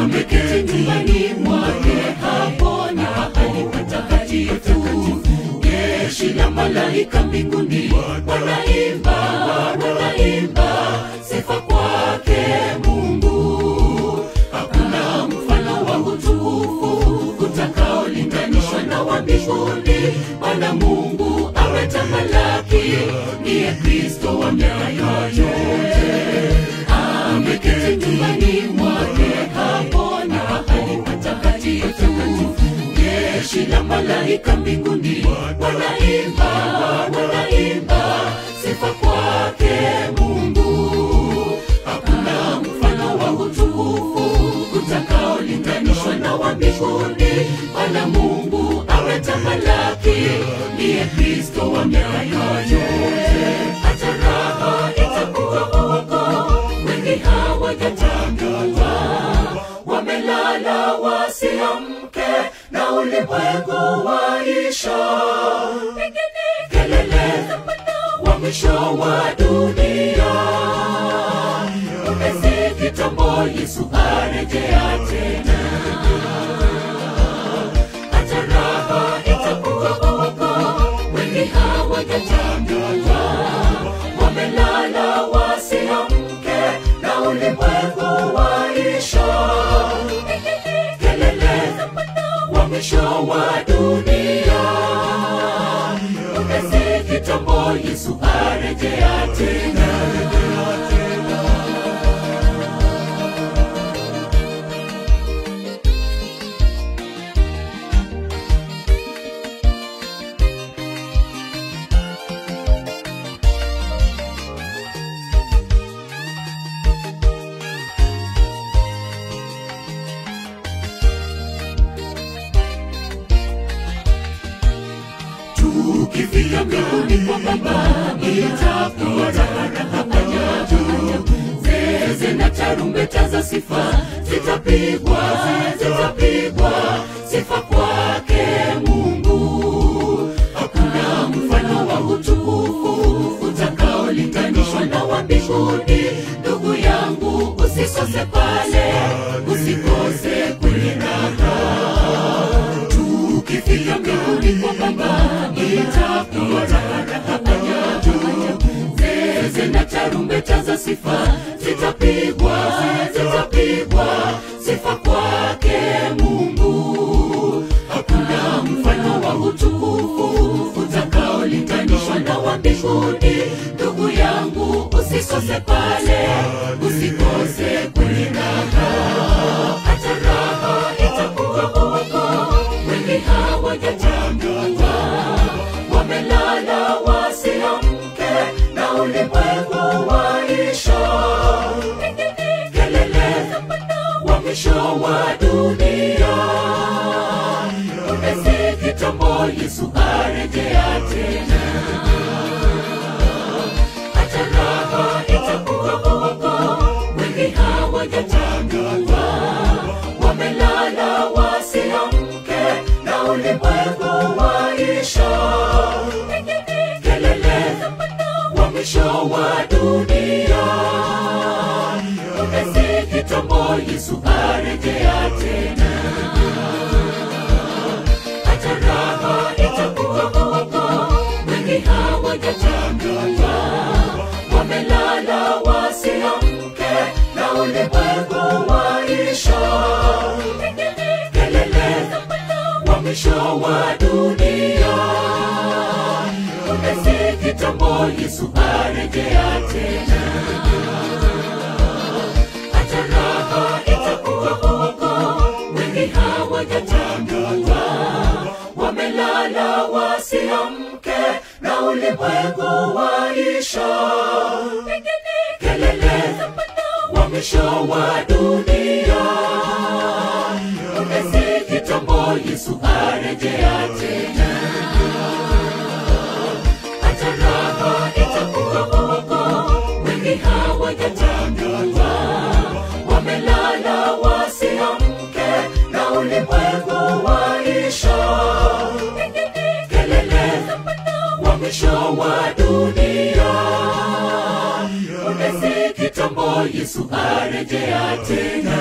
ameketi nyumbani mwake, hapo ni mahali patakatifu. Jeshi la malaika mbinguni wanaimba, wanaimba sifa kwake Mungu. Hakuna mfano wa utukufu utakaolinganishwa na wa mbinguni. Bwana Mungu ametamalaki, ndiye Kristo wa miaka yote. Ameketi nyumbani mwake, hapo ni mahali patakatifu. Jeshi la malaika mbinguni wanaimba, wanaimba sifa kwake Mungu. Hakuna mfano wa utukufu utakaolinganishwa na wa mbinguni. Bwana Mungu ametamalaki, ndiye Kristo wa miaka yote. Hata raha itakuwa huko, wengi hawajatambua. Wamelala wasiamke, na ulimwengu waisha. Pigeni kelele wa mwisho wa dunia. Umesi kitambo, Yesu arejea tena. Hata raha itakuwa huko, wengi hawajatambua. Wamelala wasiamke, na ulimwengu waisha. Pigeni kelele wa mwisho wa dunia. Umesi kitambo, Yesu arejea tena. Tukifika mbinguni kwa Baba, itakuwa raha ajabu. Zeze na tarumbeta za sifa zitapigwa, zitapigwa sifa kwake Mungu. Hakuna mfano wa utukufu utakaolinganishwa na wa mbinguni. Ndugu yangu, usikose pale, usikose kwenye raha. Tukifika mbinguni kwa Baba, itakuwa raha ajabu. Zeze na tarumbeta za sifa zitapigwa, zitapigwa sifa kwake Mungu. Hakuna mfano wa utukufu utakaolinganishwa na wa mbinguni. Ndugu yangu, usikose pale, usikose kwenye raha. Hata raha itakuwa huko, wengi hawajatambua. Wamelala wasiamke, na ulimwengu waisha. Pigeni kelele wa mwisho wa dunia. Umesi kitambo, Yesu arejea tena. Hata raha itakuwa huko, wengi hawajatambua. Wamelala wasiamke, na ulimwengu waisha. Pigeni kelele wa mwisho wa dunia. Umesi kitambo, Yesu arejea tena. Hata raha itakuwa huko, wengi hawajatambua. Wamelala wasiamke, na ulimwengu waisha. Pigeni kelele wa mwisho wa dunia. Umesi kitambo, Yesu arejea tena. Hata raha itakuwa huko, wengi hawajatambua. Wamelala wasiamke, na ulimwengu waisha. Pigeni kelele wa mwisho wa dunia. Umesi kitambo, Yesu arejea tena. Hata raha itakuwa huko, wengi hawajatambua. Wamelala wasiamke, na ulimwengu waisha. Pigeni kelele wa mwisho wa dunia. Umesi kitambo Yesu arejea tena.